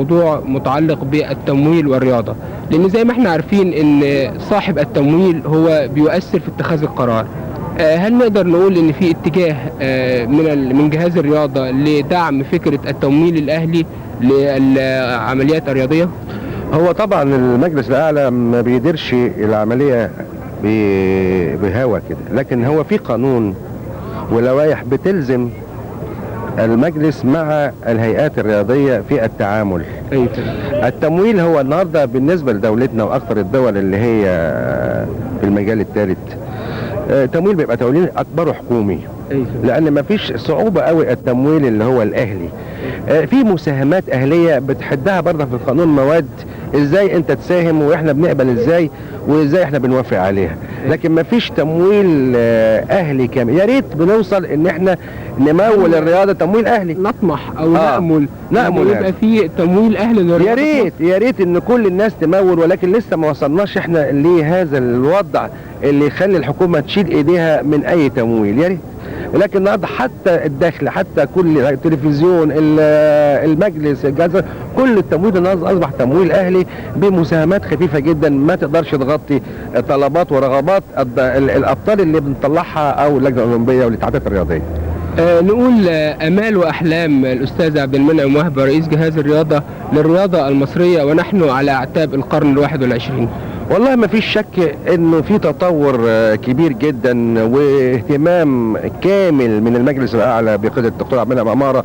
موضوع متعلق بالتمويل والرياضة، لأن زي ما احنا عارفين إن صاحب التمويل هو بيؤثر في اتخاذ القرار. هل نقدر نقول إن في اتجاه من جهاز الرياضة لدعم فكرة التمويل الأهلي للعمليات الرياضية؟ هو طبعا المجلس الأعلى ما بيديرش العملية بهوا كده، لكن هو في قانون ولوائح بتلزم المجلس مع الهيئات الرياضية في التعامل. التمويل هو النهاردة بالنسبة لدولتنا وأكثر الدول اللي هي في المجال الثالث، التمويل بيبقى تمويل أكبره حكومي، لأن ما فيش صعوبة قوي التمويل اللي هو الأهلي. في مساهمات أهلية بتحدها برضه في القانون مواد ازاي انت تساهم واحنا بنقبل ازاي وازاي احنا بنوافق عليها، لكن ما فيش تمويل اهلي كامل. يا ريت بنوصل ان احنا نمول الرياضه تمويل اهلي، نطمح او نأمل يبقى في تمويل اهلي للرياضه. يا ريت ان كل الناس تمول، ولكن لسه ما وصلناش احنا لهذا الوضع اللي يخلي الحكومه تشيل ايديها من اي تمويل. يا ريت، لكن النهارده حتى الدخل، حتى كل التلفزيون، المجلس، الجهاز، كل التمويل النهارده اصبح تمويل اهلي بمساهمات خفيفه جدا ما تقدرش تغطي طلبات ورغبات الابطال اللي بنطلعها او اللجنه الاولمبيه والاتحادات الرياضيه. نقول امال واحلام الاستاذ عبد المنعم وهبه رئيس جهاز الرياضه للرياضه المصريه ونحن على اعتاب القرن ال21. والله ما فيش شك انه في تطور كبير جدا واهتمام كامل من المجلس الاعلى بقياده الدكتور عبد المنعم اماره،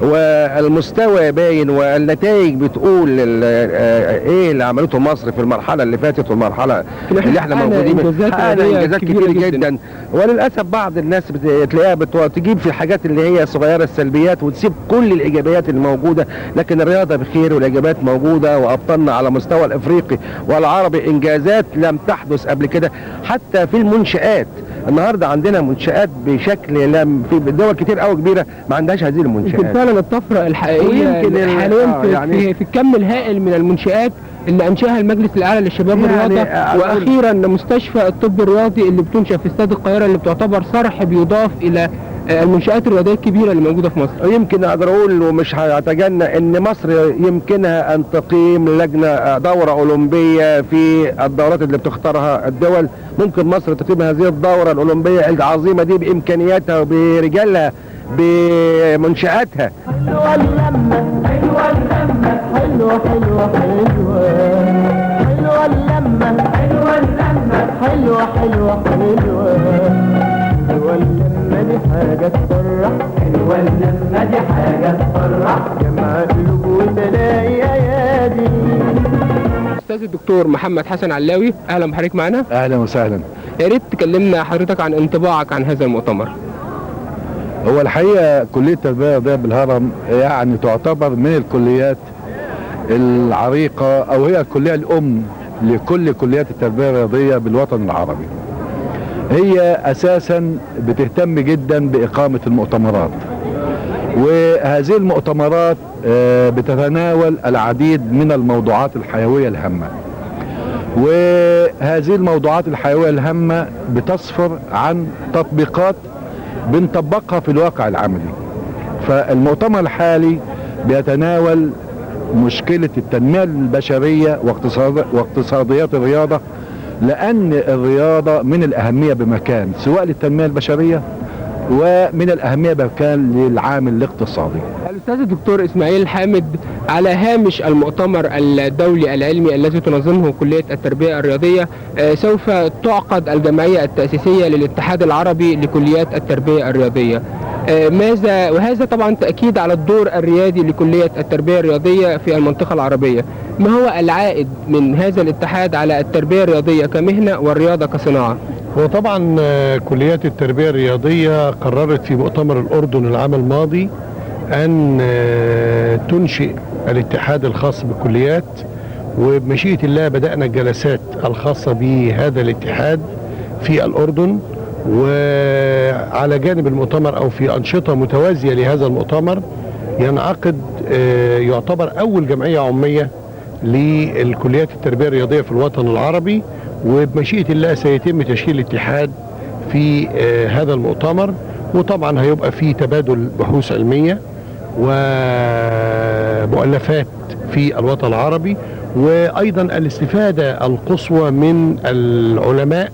والمستوى باين والنتائج بتقول ايه اللي عملته مصر في المرحله اللي فاتت والمرحله اللي احنا موجودين فيها. انجازات كبيره جدا، وللاسف بعض الناس تلاقيها تجيب في الحاجات اللي هي صغيره السلبيات وتسيب كل الايجابيات اللي موجوده، لكن الرياضه بخير والايجابيات موجوده، وابطالنا على مستوى الافريقي والعربي انجازات لم تحدث قبل كده. حتى في المنشآت النهارده عندنا منشآت بشكل لم في دول كتير قوي كبيره ما عندهاش هذه المنشآت. يمكن فعلا الطفره الحقيقيه حاليا في الكم الهائل من المنشآت اللي انشاها المجلس الاعلى للشباب والرياضه، واخيرا مستشفى الطب الرياضي اللي بتنشأ في استاد القاهره اللي بتعتبر صرح بيضاف الى المنشآت الرياضيه الكبيره اللي موجوده في مصر. يمكن اقدر اقول ومش هتجنى ان مصر يمكنها ان تقيم لجنه دوره اولمبيه في الدورات اللي بتختارها الدول. ممكن مصر تقيم هذه الدوره الاولمبيه العظيمه دي بامكانياتها وبرجالها بمنشآتها. حلوه اللمه حلوه اللمه حلوه حلوه حلوه حلوه اللمه حلوه اللمه حلوه حلوه حلوه حلوه اللمه دي حاجه تفرح، حلوه اللمه دي حاجه تفرح، جمع قلوب وتلاقي ايادي. استاذ الدكتور محمد حسن علاوي، اهلا بحضرتك معنا. اهلا وسهلا. يا ريت تكلمنا حضرتك عن انطباعك عن هذا المؤتمر. هو الحقيقه كليه التربيه الرياضيه بالهرم يعني تعتبر من الكليات العريقه، او هي الكليه الام لكل كليات التربيه الرياضيه بالوطن العربي. هي اساسا بتهتم جدا باقامه المؤتمرات، وهذه المؤتمرات بتتناول العديد من الموضوعات الحيويه الهامه، وهذه الموضوعات الحيويه الهامه بتصفر عن تطبيقات بنطبقها في الواقع العملي. فالمؤتمر الحالي بيتناول مشكله التنميه البشريه واقتصاديات الرياضه، لأن الرياضة من الأهمية بمكان سواء للتنمية البشرية ومن الأهمية بمكان للعامل الاقتصادي. الأستاذ الدكتور إسماعيل حامد، على هامش المؤتمر الدولي العلمي الذي تنظمه كلية التربية الرياضية سوف تعقد الجمعية التأسيسية للاتحاد العربي لكليات التربية الرياضية. ماذا، وهذا طبعا تأكيد على الدور الريادي لكلية التربية الرياضية في المنطقة العربية، ما هو العائد من هذا الاتحاد على التربية الرياضية كمهنة والرياضة كصناعة؟ هو طبعا كليات التربية الرياضية قررت في مؤتمر الأردن العام الماضي أن تنشئ الاتحاد الخاص بالكليات، وبمشيئة الله بدأنا الجلسات الخاصة بهذا الاتحاد في الأردن. وعلى جانب المؤتمر أو في أنشطة متوازية لهذا المؤتمر ينعقد يعتبر أول جمعية عمومية للكليات التربية الرياضية في الوطن العربي، وبمشيئة الله سيتم تشكيل الاتحاد في هذا المؤتمر. وطبعا هيبقى فيه تبادل بحوث علمية ومؤلفات في الوطن العربي، وأيضا الاستفادة القصوى من العلماء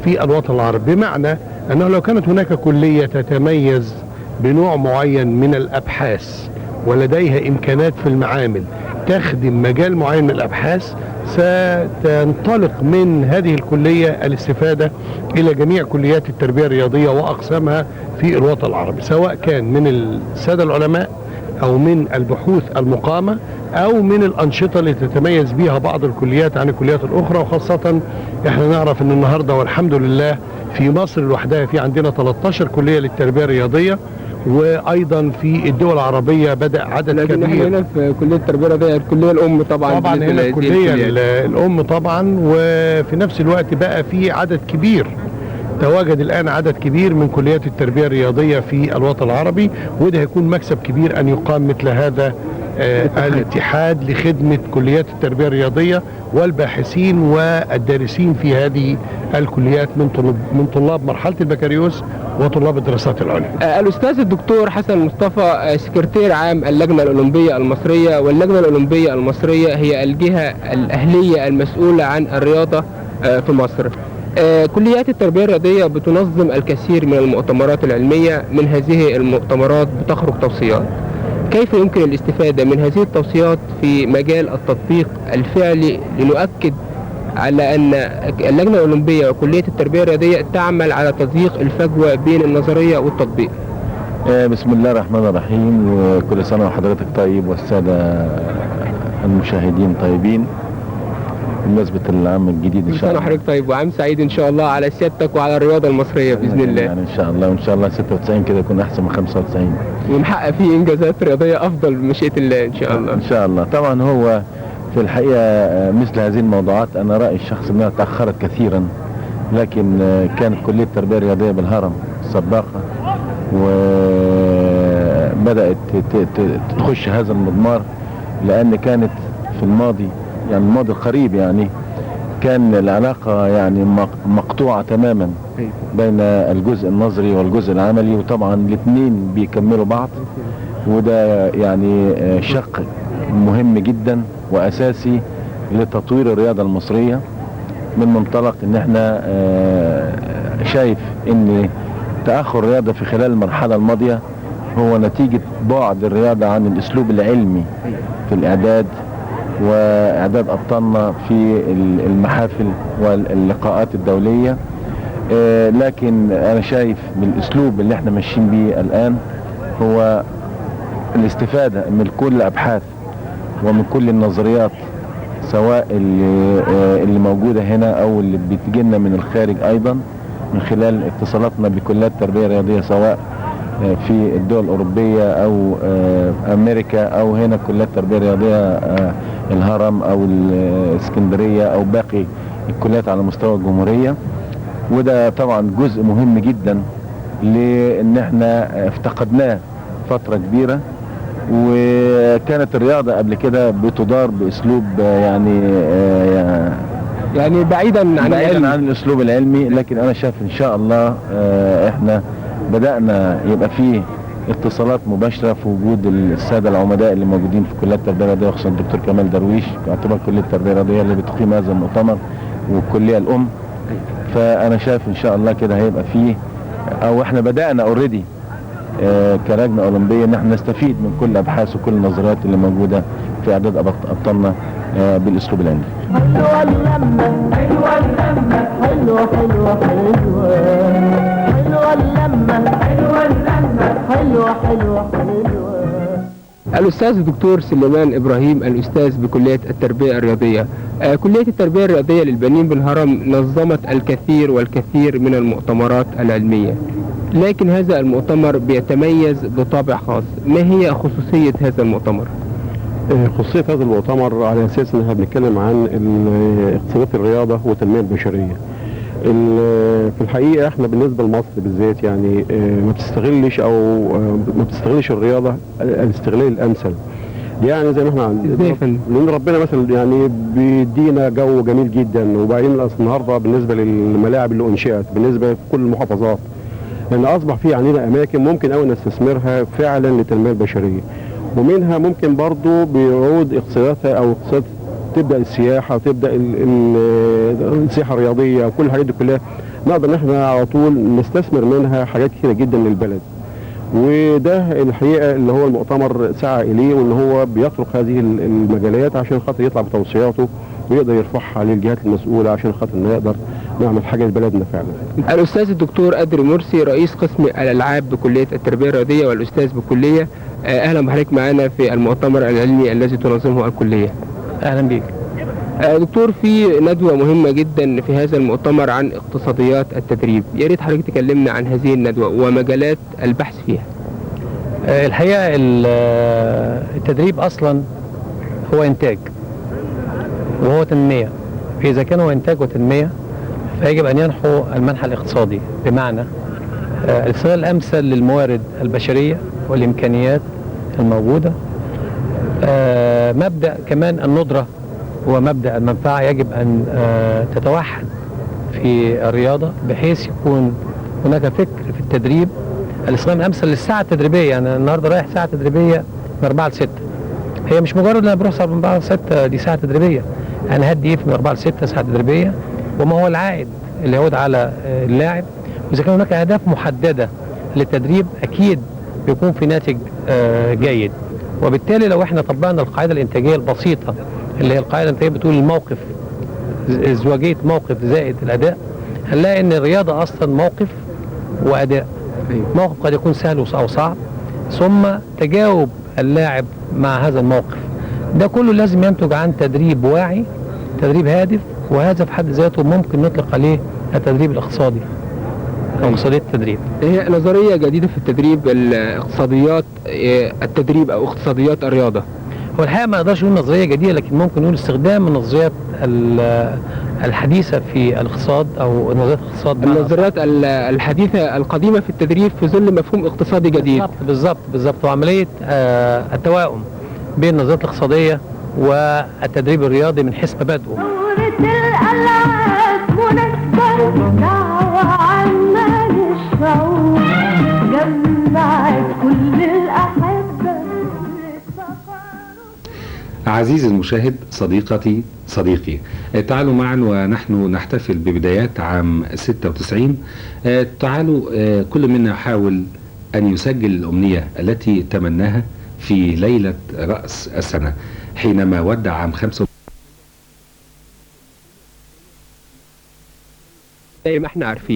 في الوطن العربي، بمعنى أنه لو كانت هناك كلية تتميز بنوع معين من الأبحاث ولديها إمكانات في المعامل تخدم مجال معين من الأبحاث، ستنطلق من هذه الكلية الاستفادة إلى جميع كليات التربية الرياضية وأقسامها في الوطن العربي، سواء كان من السادة العلماء أو من البحوث المقامة أو من الأنشطة اللي تتميز بها بعض الكليات عن الكليات الأخرى. وخاصة احنا نعرف أن النهاردة والحمد لله في مصر لوحدها في عندنا 13 كلية للتربية الرياضية، وايضا في الدول العربيه بدا عدد لكن كبير. احنا هنا في كليه التربيه الرياضيه الكليه الام طبعا هنا الكليه الام طبعا، وفي نفس الوقت بقى في عدد كبير، تواجد الان عدد كبير من كليات التربيه الرياضيه في الوطن العربي، وده هيكون مكسب كبير ان يقام مثل هذا الاتحاد لخدمه كليات التربيه الرياضيه والباحثين والدارسين في هذه الكليات من طلاب مرحله البكالوريوس وطلاب الدراسات العليا. الأستاذ الدكتور حسن مصطفى سكرتير عام اللجنة الأولمبية المصرية، واللجنة الأولمبية المصرية هي الجهة الأهلية المسؤولة عن الرياضة في مصر. كليات التربية الرياضية بتنظم الكثير من المؤتمرات العلمية، من هذه المؤتمرات بتخرج توصيات. كيف يمكن الاستفادة من هذه التوصيات في مجال التطبيق الفعلي لنؤكد على أن اللجنة الأولمبية وكلية التربية الرياضية تعمل على تضييق الفجوة بين النظرية والتطبيق؟ بسم الله الرحمن الرحيم، وكل سنة وحضرتك طيب والسادة المشاهدين طيبين بمناسبة العام الجديد إن شاء الله. كل سنة وحضرتك طيب وعام سعيد إن شاء الله على سيادتك وعلى الرياضة المصرية بإذن الله. يعني إن شاء الله، وإن شاء الله 96 كده يكون أحسن من 95 ونحقق فيه إنجازات رياضية أفضل بمشيئة الله إن شاء الله. إن شاء الله. طبعا هو في الحقيقة مثل هذه الموضوعات أنا رأيي الشخصي أنها تأخرت كثيرا، لكن كانت كلية التربية الرياضية بالهرم سباقة وبدأت تخش هذا المضمار، لأن كانت في الماضي يعني الماضي القريب يعني كان العلاقة يعني مقطوعة تماما بين الجزء النظري والجزء العملي، وطبعا الاثنين بيكملوا بعض، وده يعني شق مهم جدا واساسي لتطوير الرياضة المصرية، من منطلق ان احنا شايف ان تأخر الرياضة في خلال المرحلة الماضية هو نتيجة بعد الرياضة عن الاسلوب العلمي في الاعداد واعداد ابطالنا في المحافل واللقاءات الدولية. لكن انا شايف بالاسلوب اللي احنا ماشيين بيه الان هو الاستفادة من كل الابحاث ومن كل النظريات، سواء اللي موجودة هنا او اللي بتجينا من الخارج، ايضا من خلال اتصالاتنا بكليات التربية الرياضية سواء في الدول الاوروبية او امريكا او هنا كليات التربية الرياضية الهرم او الاسكندرية او باقي الكليات على مستوى الجمهورية. وده طبعا جزء مهم جدا لان احنا افتقدناه فترة كبيرة، وكانت الرياضة قبل كده بتدار باسلوب يعني بعيدا عن الاسلوب العلمي. لكن انا شايف ان شاء الله احنا بدأنا يبقى فيه اتصالات مباشرة في وجود السادة العمداء اللي موجودين في كلية التربية الرياضية، خصوصا الدكتور كمال درويش باعتبار كلية التربية الرياضية اللي بتقيم هذا المؤتمر والكلية الام. فانا شايف ان شاء الله كده هيبقى فيه، او احنا بدأنا اوريدي كلجنة أولمبية ان احنا نستفيد من كل الابحاث وكل النظريات اللي موجودة في اعداد ابطالنا بالاسلوب العلمي. حلوة اللمة حلوة اللمة حلوة حلوة حلوة حلوة اللمة حلوة اللمة حلوة حلوة حلوة. الأستاذ الدكتور سليمان إبراهيم، الأستاذ بكلية التربية الرياضية. كلية التربية الرياضية للبنين بالهرم نظمت الكثير والكثير من المؤتمرات العلمية، لكن هذا المؤتمر بيتميز بطابع خاص. ما هي خصوصية هذا المؤتمر؟ خصوصية هذا المؤتمر على أساس أنها بنتكلم عن اقتصادات الرياضة والتنمية البشرية. في الحقيقة احنا بالنسبة لمصر بالذات يعني ما بتستغلش الرياضة الاستغلال الأمثل. يعني زي ما احنا لأن ربنا مثلا يعني بيدينا جو جميل جدا، وبعدين النهارده بالنسبة للملاعب اللي أنشئت بالنسبة لكل المحافظات، لأن أصبح في عندنا أماكن ممكن أوي نستثمرها فعلا للتنمية البشرية. ومنها ممكن برضو بيعود اقتصاداتها او اقتصاد تبدا السياحه وتبدا السياحه الرياضيه وكل الحاجات دي كلها نقدر ان احنا على طول نستثمر منها حاجات كثيره جدا للبلد. وده الحقيقه اللي هو المؤتمر سعى اليه، وان هو بيطرق هذه المجالات عشان خاطر يطلع بتوصياته ويقدر يرفعها للجهات المسؤوله عشان خاطر نقدر نعمل حاجه لبلدنا فعلا. الاستاذ الدكتور أدري مرسي رئيس قسم الالعاب بكليه التربيه الرياضيه والاستاذ بالكليه، اهلا بحضرتك معنا في المؤتمر العلمي الذي تنظمه الكليه. اهلا بيك. دكتور، في ندوه مهمه جدا في هذا المؤتمر عن اقتصاديات التدريب، يا ريت حضرتك تكلمنا عن هذه الندوه ومجالات البحث فيها. الحقيقه التدريب اصلا هو انتاج وهو تنميه، فاذا كان هو انتاج وتنميه فيجب ان ينحو المنحى الاقتصادي، بمعنى الاستغلال الامثل للموارد البشريه والامكانيات الموجوده. مبدا كمان الندره ومبدا المنفعه يجب ان تتوحد في الرياضه، بحيث يكون هناك فكر في التدريب. الاستخدام الامثل للساعه التدريبيه، يعني النهارده رايح ساعه تدريبيه من 4 ل 6، هي مش مجرد ان انا بروح من 4 ل 6 دي ساعه تدريبيه، انا هدي ايه من 4 ل 6 ساعه تدريبيه، وما هو العائد اللي يعود على اللاعب. واذا كان هناك اهداف محدده للتدريب اكيد بيكون في ناتج جيد. وبالتالي لو احنا طبقنا القاعده الانتاجيه البسيطه اللي هي القاعده الانتاجيه بتقول الموقف ازدواجيه موقف زائد الاداء، هنلاقي ان الرياضه اصلا موقف واداء. موقف قد يكون سهل او صعب، ثم تجاوب اللاعب مع هذا الموقف. ده كله لازم ينتج عن تدريب واعي، تدريب هادف، وهذا في حد ذاته ممكن نطلق عليه التدريب الاقتصادي او اقتصاديه التدريب. هي نظريه جديده في التدريب، الاقتصاديات التدريب او اقتصاديات الرياضه. هو الحقيقه ما نقدرش نقول نظريه جديده، لكن ممكن نقول استخدام النظريات الحديثه في الاقتصاد او نظريات الاقتصاد. النظريات الحديثه القديمه في التدريب في ظل مفهوم اقتصادي جديد. بالظبط. وعمليه التوائم بين النظريات الاقتصاديه والتدريب الرياضي من حيث مبادئه. عزيزي المشاهد، صديقتي صديقي، تعالوا معا ونحن نحتفل ببدايات عام 96. تعالوا كل منا يحاول أن يسجل الأمنية التي تمناها في ليلة رأس السنة حينما ودع عام 5. زي ما احنا عارفين